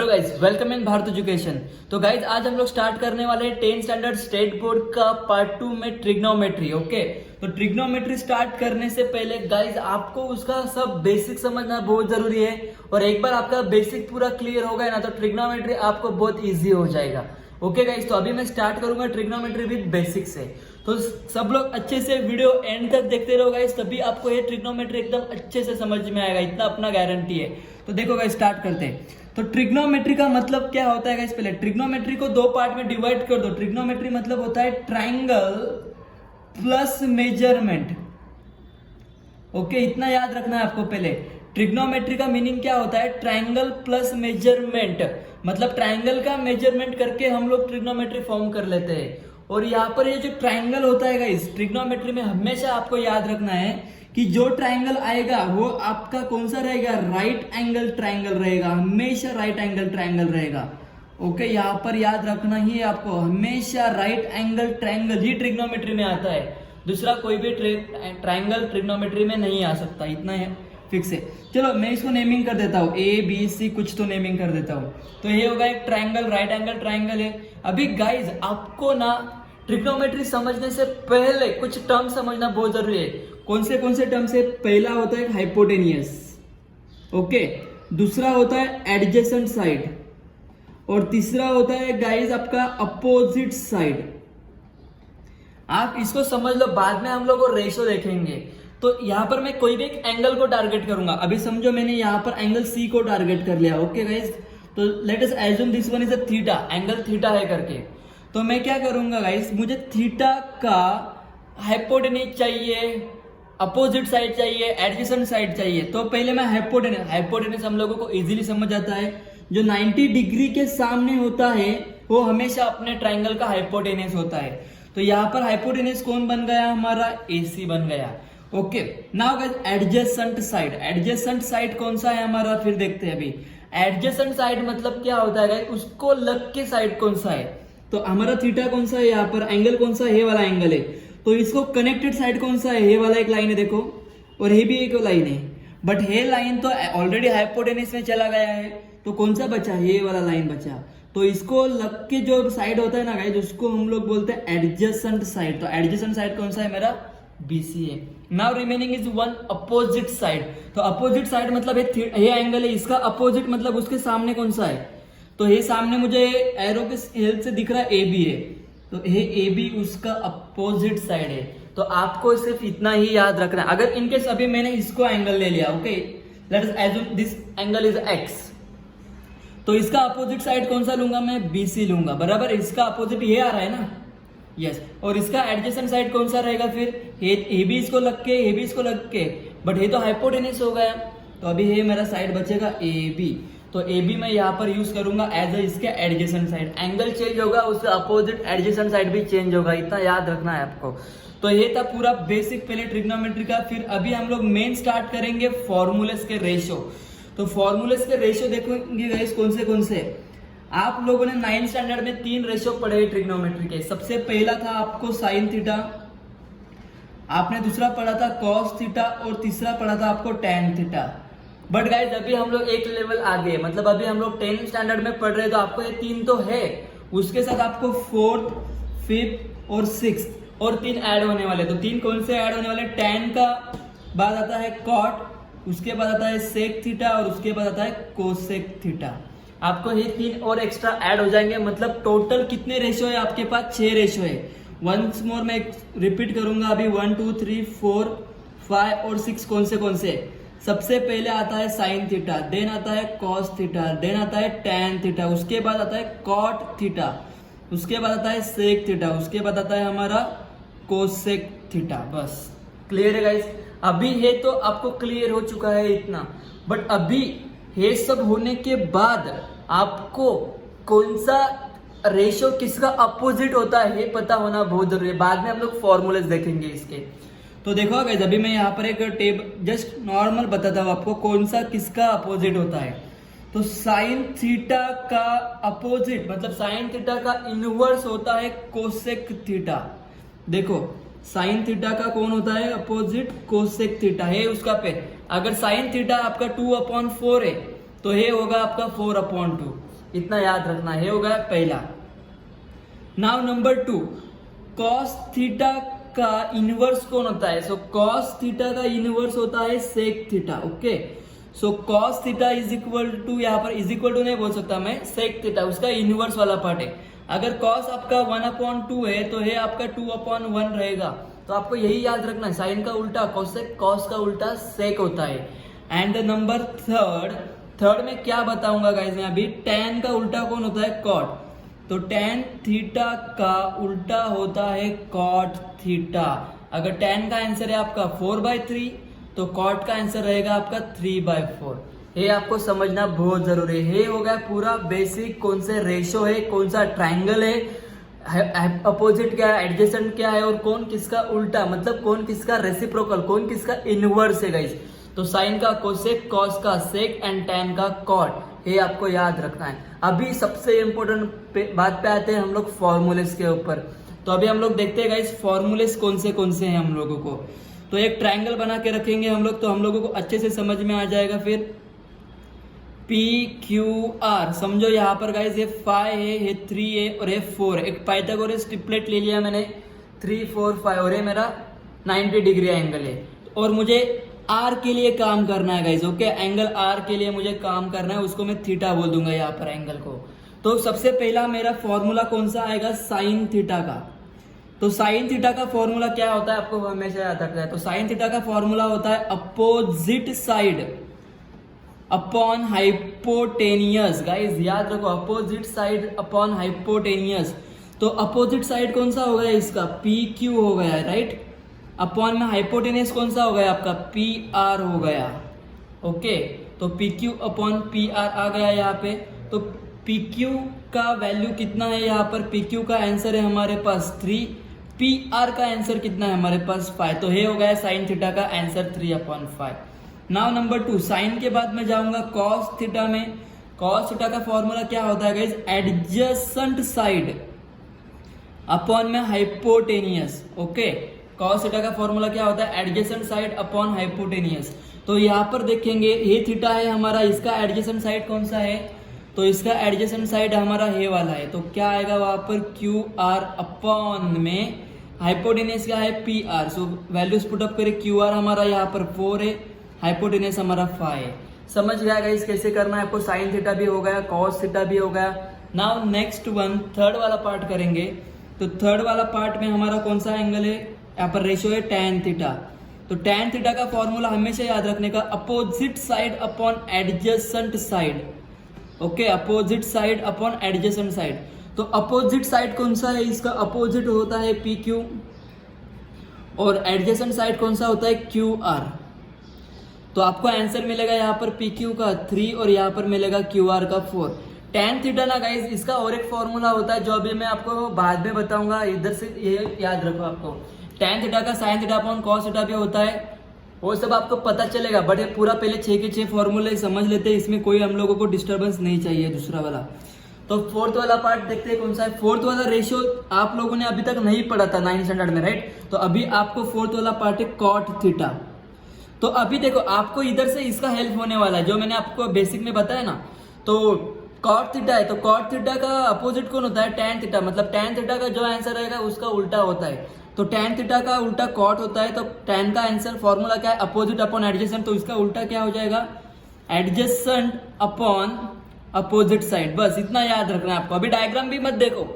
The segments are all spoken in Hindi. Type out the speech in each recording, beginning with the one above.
Guys, welcome in Bharat education. तो गाइज आज हम लोग स्टार्ट करने वाले हैं 10th स्टैंडर्ड स्टेट बोर्ड का पार्ट 2 में ट्रिग्नोमेट्री। ओके, तो ट्रिग्नोमेट्री स्टार्ट करने से पहले गाइज आपको उसका सब बेसिक समझना बहुत जरूरी है। और एक बार आपका बेसिक पूरा क्लियर हो गया ना तो ट्रिग्नोमेट्री आपको बहुत ईजी हो जाएगा। ओके गाइज, तो अभी मैं स्टार्ट करूंगा ट्रिग्नोमेट्री विद बेसिक से। तो सब लोग अच्छे से वीडियो एंड तक देखते रहो गाइज, तभी आपको ये ट्रिग्नोमेट्री एकदम अच्छे से समझ में आएगा, इतना अपना गारंटी है। तो देखो गाइज स्टार्ट करते हैं। तो ट्रिग्नोमेट्री का मतलब क्या होता है गाइस, पहले ट्रिग्नोमेट्री को दो पार्ट में डिवाइड कर दो। ट्रिग्नोमेट्री मतलब होता है ट्राइंगल प्लस मेजरमेंट। ओके, इतना याद रखना है आपको। पहले ट्रिग्नोमेट्री का मीनिंग क्या होता है, ट्राइंगल प्लस मेजरमेंट, मतलब ट्राइंगल का मेजरमेंट करके हम लोग ट्रिग्नोमेट्री फॉर्म कर लेते हैं। और यहाँ पर ये जो ट्राइंगल होता है गाइस, ट्रिग्नोमेट्री में हमेशा आपको याद रखना है कि जो ट्राइंगल आएगा वो आपका कौन सा रहेगा, राइट एंगल ट्राइंगल रहेगा, हमेशा राइट एंगल ट्राइंगल रहेगा। ओके, यहाँ पर याद रखना ही है आपको, हमेशा राइट एंगल ट्राइंगल ही ट्रिग्नोमेट्री में आता है। दूसरा कोई भी ट्राइंगल ट्रिग्नोमेट्री में नहीं आ सकता, इतना है फिक्स है। चलो मैं इसको नेमिंग कर देता हूँ, ए बी सी कुछ तो नेमिंग कर देता हूँ। तो ये होगा एक ट्राइंगल, राइट एंगल ट्राइंगल है। अभी गाइज आपको ना ट्रिग्नोमेट्री समझने से पहले कुछ टर्म समझना बहुत जरूरी है। कौन से टर्म से, पहला होता है हाइपोटेनियस, ओके, दूसरा होता है एडजेसेंट साइड, और तीसरा होता है गाइज आपका अपोजिट साइड। आप इसको समझ लो, बाद में हम लोग रेशो देखेंगे। तो यहां पर मैं कोई भी एक एंगल को टारगेट करूंगा। अभी समझो मैंने यहां पर एंगल सी को टारगेट कर लिया। ओके गाइज, तो let us assume this one is a theta, angle theta है करके। तो मैं क्या करूंगा गाइज, मुझे थीटा का हाइपोटेन्यूज चाहिए, अपोजिट साइड चाहिए, एडजेसेंट साइड चाहिए। तो पहले मैं हाइपोटेन्यूज हम लोगों को इजीली समझ आता है, जो 90 डिग्री के सामने होता है वो हमेशा अपने ट्राइंगल का हाइपोटेन्यूज होता है। तो यहाँ पर हाइपोटेन्यूज कौन बन गया, हमारा AC बन गया। Okay, now guys adjacent side, adjacent side कौन सा है हमारा, फिर देखते हैं। अभी एडजेसेंट साइड मतलब क्या होता है, उसको लग के साइड कौन सा है। तो हमारा थीटा कौन सा है, यहाँ पर एंगल कौन सा है, ये वाला एंगल है। तो इसको कनेक्टेड साइड कौन सा है, ये वाला एक लाइन है देखो, और ये भी एक लाइन है। बट ये लाइन तो ऑलरेडी हाइपोटेन्यूज में चला गया है, तो कौन सा बचा, ये वाला लाइन बचा। तो इसको लग के जो साइड होता है ना गाइस, उसको हम लोग बोलते हैं एडजेसेंट साइड। तो एडजेसेंट साइड कौन सा है, मेरा BC है। Now remaining is one opposite side. तो अपोजिट साइड मतलब ये एंगल है, इसका अपोजिट मतलब उसके सामने कौन सा है। तो ये सामने मुझे एरो के हेल्प से दिख रहा है AB है, तो ये AB उसका अपोजिट साइड है। तो आपको सिर्फ इतना ही याद रखना है। अगर इनकेस अभी मैंने इसको एंगल ले लिया, okay, let us assume this angle is X, तो इसका अपोजिट साइड कौन सा लूंगा, मैं BC लूंगा, बराबर। इसका अपोजिट ये आ रहा है ना, यस। और इसका एडजेसेंट साइड कौन सा रहेगा, फिर ये भी इसको लग के, ये भी इसको लग के, बट ये तो हाइपोटेन्यूज हो गया। तो अभी ये मेरा साइड बचेगा AB। तो AB मैं यहाँ पर यूज करूंगा एज इसके एडजेसेंट साइड। एंगल चेंज होगा, उससे अपोजिट एडजेसेंट साइड भी चेंज होगा, इतना याद रखना है आपको। तो ये था पूरा बेसिक पहले ट्रिग्नोमेट्री का। फिर अभी हम लोग मेन स्टार्ट करेंगे फॉर्मूलेस के रेशो। तो फॉर्मूलेस के रेशो देखोगे गाइस कौन से आप लोगों ने 9th स्टैंडर्ड में 3 रेशो पढ़े ट्रिग्नोमेट्री के। सबसे पहला था आपको साइन थीटा, आपने दूसरा पढ़ा था कॉस थीटा, और तीसरा पढ़ा था आपको टैन थीटा। बट गाइज अभी हम लोग एक लेवल आगे, मतलब अभी हम लोग 10th स्टैंडर्ड में पढ़ रहे हैं। तो आपको ये 3 तो है, उसके साथ आपको 4th, 5th और 6th और 3 ऐड होने वाले। तो 3 कौन से ऐड होने वाले, टैन का बाद आता है कॉट, उसके बाद आता है सेक थीटा, और उसके बाद आता है कोसेक थीटा। आपको ये 3 और एक्स्ट्रा ऐड हो जाएंगे। मतलब टोटल कितने रेशो है आपके पास, 6 रेशो है। वंस मोर मैं रिपीट करूंगा अभी, 1 2 3 4 5 और 6 कौन से। सबसे पहले आता है साइन थीटा, देन आता है कॉस थीटा, देन आता है टैन थीटा, उसके बाद आता है कॉट थीटा, उसके बाद आता है सेक थीटा, उसके बाद आता है हमारा कोसेक थीटा। बस क्लियर है गाइस। अभी ये तो आपको क्लियर हो चुका है इतना। बट अभी ये सब होने के बाद आपको कौन सा रेशो किसका अपोजिट होता है ये पता होना बहुत जरूरी है। बाद में हम लोग फॉर्मूलेस देखेंगे इसके। तो देखो गाइस, अभी मैं यहाँ पर एक जस्ट नॉर्मल बताता हूँ आपको कौन सा किसका अपोजिट होता है। तो साइन थीटा का अपोजिट मतलब साइन थीटा का इनवर्स होता है कोसेक थीटा। देखो साइन थीटा का कौन होता है अपोजिट, कोसेक थीटा है उसका पे। अगर साइन थीटा आपका 2/4 है तो ये होगा आपका 4/2। इतना याद रखना है। हो गया पहला। नाउ नंबर 2, कॉस थीटा का इनवर्स कौन होता है? सो कॉस थीटा का इनवर्स होता है sec theta. Okay, so cos theta is equal to, यहाँ पर इज इक्वल टू नहीं बोल सकता मैं, सेक थीटा उसका इनवर्स वाला पार्ट है। अगर कॉस आपका 1/2 है तो है आपका 2/1 रहेगा। तो आपको यही याद रखना है, साइन का उल्टा कोसेक, कॉस का उल्टा सेक होता है। एंड नंबर थर्ड में क्या बताऊंगा गाइस मैं अभी, टैन का उल्टा कौन होता है? कॉट। तो टैन थीटा का उल्टा होता है कॉट थीटा। अगर टैन का आंसर है आपका 4/3 तो कॉट का आंसर रहेगा आपका 3/4। ये आपको समझना बहुत जरूरी है। हो गया पूरा बेसिक, कौन से रेशो है, कौन सा ट्राइंगल है, अपोजिट क्या है, एडजेसेंट क्या है और कौन किसका उल्टा, मतलब कौन किसका रेसिप्रोकल, कौन किसका इनवर्स है गाइस। तो साइन का कोसेक, कॉस का सेक एंड टैन का कॉट, ये आपको याद रखना है। अभी सबसे इंपॉर्टेंट बात पे आते हैं हम लोग फॉर्मूलेस के ऊपर। तो अभी हम लोग देखते हैं गाइस फॉर्मूलेस कौन से हैं हम लोगों को। तो एक ट्राइंगल बना के रखेंगे हम लोग, तो हम लोगों को अच्छे से समझ में आ जाएगा। फिर PQR समझो, यहाँ पर गाइस ये 5 है, ये 3 है और ये 4 है। एक पाइथागोरस ट्रिपलेट ले लिया मैंने, 3 4 5 और ये मेरा 90 डिग्री एंगल है। और मुझे R के लिए काम करना है गाइस। ओके, एंगल R के लिए मुझे काम करना है, उसको मैं थीटा बोल दूंगा यहाँ पर एंगल को। तो सबसे पहला मेरा फॉर्मूला कौन सा आएगा? साइन थीटा का। तो साइन थीटा का फॉर्मूला क्या होता है आपको हमेशा याद रखना है। तो साइन थीटा का फॉर्मूला होता है opposite side upon hypotenuse. Guys याद रखो, अपोजिट साइड अपॉन हाइपोटेनियस। तो अपोजिट साइड कौन सा हो गया इसका? PQ हो गया, राइट। अपॉन में हाइपोटेनियस कौन सा हो गया आपका? PR हो गया। ओके, तो PQ अपॉन PR आ गया यहाँ पे। तो PQ का वैल्यू कितना है यहाँ पर? PQ का आंसर है हमारे पास 3, PR का आंसर कितना है हमारे पास? 5। तो ये हो गया साइन थीटा का आंसर 3/5। नाउ नंबर 2, साइन के बाद मैं जाऊंगा कॉस थीटा में। कॉस थीटा का फॉर्मूला क्या होता है गाइस? एडजेसेंट साइड अपॉन में हाइपोटेनियस। ओके, कॉस थीटा का फॉर्मूला क्या होता है? Adjacent side upon hypotenuse. तो यहाँ पर देखेंगे ये थीटा है हमारा, इसका एडजेसेंट साइड कौन सा है? तो इसका एडजेसेंट साइड हमारा ये वाला है। तो क्या आएगा वहां पर? QR अपॉन में हाइपोटेनियस क्या है? PR। सो वैल्यूज पुटअप करें, QR हमारा यहाँ पर 4 है, हाइपोटेनियस हमारा 5 है। समझ गया गाइस कैसे करना है आपको? साइन थीटा भी हो गया, कॉस थीटा भी हो गया। नाउ नेक्स्ट वन, थर्ड वाला पार्ट करेंगे। तो थर्ड वाला पार्ट में हमारा कौन सा एंगल है? यहाँ पर रेशियो है टैन थीटा। तो टैन थीटा का फॉर्मूला हमेशा याद रखने का, opposite side upon adjacent side. Okay, opposite side upon adjacent side. तो अपोजिट साइड कौन सा है इसका? अपोजिट होता है PQ और एडजेसेंट साइड कौन सा होता है? QR। तो आपको आंसर मिलेगा यहाँ पर PQ का 3 और यहाँ पर मिलेगा QR का 4। टैन थीटा ना गाइस, इसका और एक फॉर्मूला होता है जो अभी मैं आपको बाद में बताऊंगा, इधर से ये याद रखो आपको। टैन थीटा का sine theta upon cos theta भी होता है, वो सब आपको पता चलेगा। बट ये पूरा पहले 6 के 6 फॉर्मूले समझ लेते हैं, इसमें कोई हम लोगों को डिस्टर्बेंस नहीं चाहिए दूसरा वाला। तो फोर्थ वाला पार्ट देखते हैं कौन सा है। फोर्थ वाला रेशियो आप लोगों ने अभी तक नहीं पढ़ा था 9th स्टैंडर्ड में, राइट। तो अभी आपको फोर्थ वाला पार्ट है कॉट थीटा। तो अभी देखो आपको इधर से इसका हेल्प होने वाला है, जो मैंने आपको बेसिक में बताया ना। तो कॉट थीटा है, तो कॉट थीटा का अपोजिट कौन होता है? Tan theta. मतलब टैन थीटा का जो आंसर रहेगा उसका उल्टा होता है। तो टैन थीटा का उल्टा कॉट होता है। तो टैन का आंसर फॉर्मूला क्या है? Opposite upon adjacent. तो इसका उल्टा क्या हो जाएगा? Adjacent upon opposite side. बस इतना याद रखना है आपको। अभी डायग्राम भी मत देखो,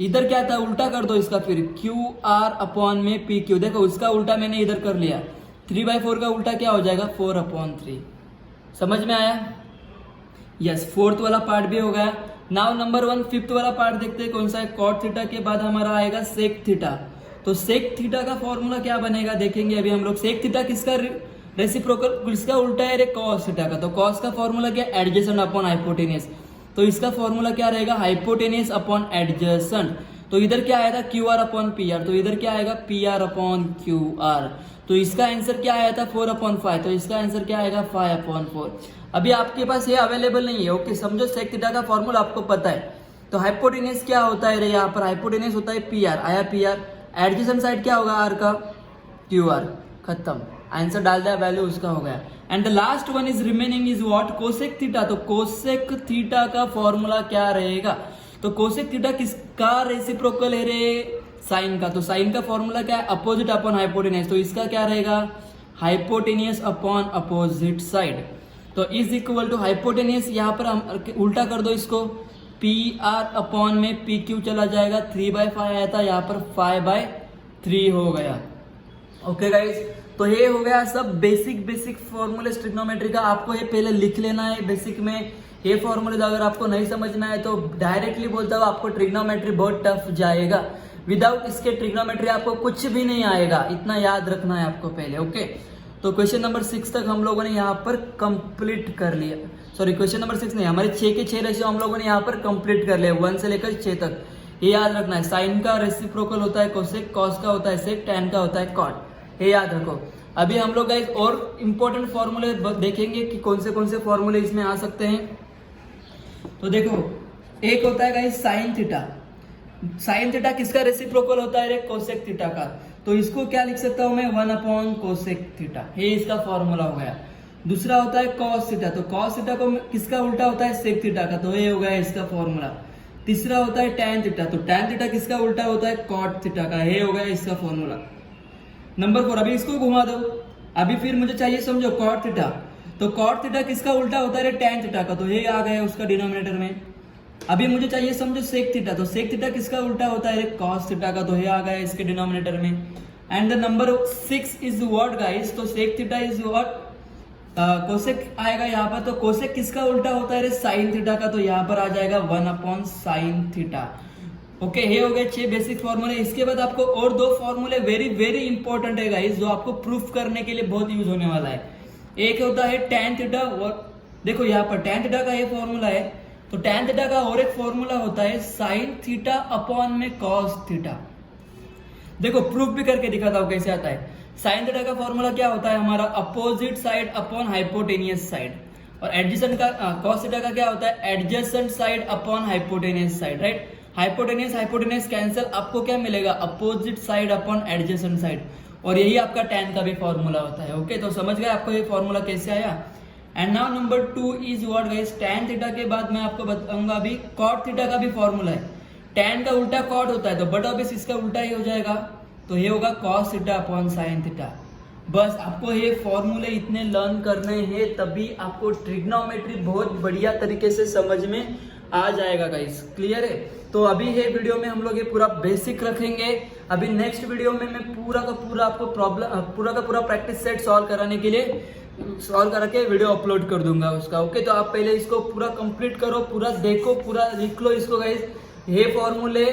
इधर क्या था उल्टा कर दो इसका। फिर QR अपॉन में PQ, देखो उसका उल्टा मैंने इधर कर लिया। 3/4 का उल्टा क्या हो जाएगा? 4/3। समझ में आया? यस, फोर्थ वाला पार्ट भी हो गया। नाउ नंबर 1 फिफ्थ वाला पार्ट देखते हैं कौन सा है। कॉट थीटा के बाद हमारा आएगा सेक थीटा। तो सेक थीटा का फॉर्मूला क्या बनेगा देखेंगे अभी हम लोग। सेक थीटा किसका रेसिप्रोकल, किसका उल्टा है रे? कॉस थीटा का। तो कॉस का फॉर्मूला क्या? Adjacent upon hypotenuse. तो इसका फॉर्मूला क्या रहेगा? Hypotenuse upon adjacent. तो इधर क्या आया था? QR upon PR। तो इधर क्या आएगा? PR upon QR। तो इसका आंसर क्या आया था? 4/5। तो इसका आंसर क्या आएगा? 5/4। अभी आपके पास ये अवेलेबल नहीं है। ओके, समझो सेक थीटा का फॉर्मूला आपको पता है। तो हाइपोटेनियस क्या होता है रे? यहाँ पर हाइपोटेनियस होता है PR। आया PR। एडजेसेंट साइड क्या होगा? R का? QR। खत्म। आंसर डाल दिया, वैल्यू उसका हो गया। And the last one is remaining is what, cosec theta. तो कोसेक थीटा का फॉर्मूला क्या रहेगा? तो कोसेक थीटा किसका रेसिप्रोकल है रे? साइन का। तो साइन का फॉर्मूला क्या है? Opposite upon hypotenuse. तो इसका क्या रहेगा? Hypotenuse upon opposite side. तो इज इक्वल टू हाइपोटेनियस, यहाँ पर हम उल्टा कर दो इसको, पी आर अपॉन में पी क्यू चला जाएगा, 3/5 आया था, यहाँ पर 5/3 हो गया। ओके गाइज, तो ये हो गया सब बेसिक फॉर्मूले ट्रिग्नोमेट्री का। आपको ये पहले लिख लेना है बेसिक में ये फॉर्मूले। अगर आपको नहीं समझना है तो डायरेक्टली बोलता हूँ, आपको ट्रिग्नोमेट्री बहुत टफ जाएगा। विदाउट इसके ट्रिग्नोमेट्री आपको कुछ भी नहीं आएगा, इतना याद रखना है आपको पहले। ओके, तो क्वेश्चन नंबर 6 तक हम लोगों ने यहाँ पर कंप्लीट कर लिया। सॉरी, क्वेश्चन नंबर 6 नहीं, हमारे 6 के 6 रेशियो हम लोगों ने यहाँ पर कंप्लीट कर लिया, 1 से लेकर 6 तक। ये याद रखना है, साइन का रेसिप्रोकल होता है कोसेक, कॉस का होता है सेक, टैन का होता है कॉट। ये याद रखो। अभी हम लोग गाइस और इंपॉर्टेंट फॉर्मूले देखेंगे कि कौन से फॉर्मूले इसमें आ सकते हैं। तो देखो, एक होता है guys sine theta. Sine theta किसका रेसिप्रोकल होता है रे? कोसेक थीटा का। तो इसको क्या लिख सकता हूं मैं? 1 अपॉन कोसेक थीटा, ये इसका फॉर्मूला हो गया। दूसरा होता है कॉस थीटा। तो कॉस थीटा को किसका उल्टा होता है? सेक थीटा का। तो ये हो गया इसका फॉर्मूला। तीसरा होता है टैन थीटा। तो टैन थीटा किसका उल्टा होता है? कॉट थीटा का। ये हो गया इसका फॉर्मूला। नंबर 4, अभी इसको घुमा दो। अभी फिर मुझे चाहिए समझो कॉट थीटा। तो कॉट थीटा किसका उल्टा होता है? टैन थीटा का। तो ये आ गया उसका डिनोमिनेटर में। अभी मुझे चाहिए समझो सेक थीटा। तो सेक थीटा किसका उल्टा होता है? कॉस थीटा का। तो ये आ गया इसके डिनोमिनेटर में। And the number 6 is what guys? तो sec theta is what? Cosec आएगा यहाँ पर। तो कोसेक किसका उल्टा होता है? साइन थीटा का। तो यहाँ पर आ जाएगा 1 अपॉन साइन थीटा। ओके, ये हो गए 6 बेसिक फॉर्मूले। इसके बाद आपको और 2 फॉर्मूले वेरी इंपॉर्टेंट है गाइस, जो आपको प्रूफ करने के लिए बहुत यूज होने वाला है। एक होता है टैन थीटा। देखो यहाँ पर टैन थीटा का ये फॉर्मूला है। तो टैन थीटा का और एक फॉर्मूला होता है साइन थीटा अपॉन में कॉस थीटा। देखो प्रूफ भी करके दिखाता हूं कैसे आता है। साइन थीटा का फॉर्मूला क्या होता है हमारा? Opposite side upon hypotenuse side. और एडजेसेंट का कॉस थीटा का क्या होता है? Adjacent side upon hypotenuse side, right. Hypotenuse cancel, आपको क्या मिलेगा? Opposite side upon adjacent side. और यही आपका टैन का भी फॉर्मूला होता है। ओके, तो समझ गए आपको ये फॉर्मूला कैसे आया। And now number 2 is what guys? Tan theta के बाद मैं आपको बताऊंगा अभी कॉट थीटा का भी फॉर्मूला है। टैन का उल्टा कॉट होता है, तो बट ऑब्वियस इसका उल्टा ही हो जाएगा। तो ये होगा cos theta upon sine theta. बस आपको ये फॉर्मूले इतने लर्न करने हैं, तभी आपको ट्रिग्नोमेट्री बहुत बढ़िया तरीके से समझ में आ जाएगा गाइस। क्लियर है? तो अभी ये वीडियो में हम लोग ये पूरा बेसिक रखेंगे। अभी नेक्स्ट वीडियो में मैं पूरा का पूरा आपको पूरा प्रैक्टिस सेट सॉल्व करके वीडियो अपलोड कर दूंगा उसका। ओके, तो आप पहले इसको पूरा कंप्लीट करो, पूरा देखो, पूरा लिख लो इसको गाइस, ये फॉर्मूले।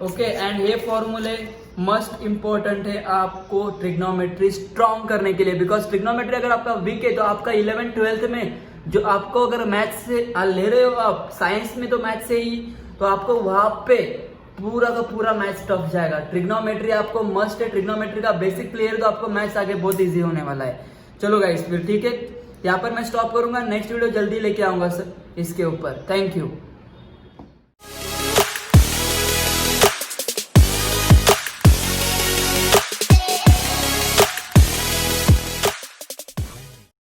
ओके, एंड ये फॉर्मूले मस्ट इंपॉर्टेंट है आपको ट्रिग्नोमेट्री स्ट्रॉन्ग करने के लिए। बिकॉज ट्रिग्नोमेट्री अगर आपका वीक है तो आपका 11th-12th में जो आपको अगर मैथ से ले रहे हो आप साइंस में, तो मैथ से ही, तो आपको वहां पे पूरा का पूरा मैथ्स टफ जाएगा। ट्रिग्नोमेट्री आपको मस्ट है। ट्रिग्नोमेट्री का बेसिक क्लियर तो आपको मैथ्स आगे बहुत इजी होने वाला है। चलो गाइस, फिर ठीक है, यहाँ पर मैं स्टॉप करूंगा। नेक्स्ट वीडियो जल्दी लेके आऊंगा इसके ऊपर। Thank you.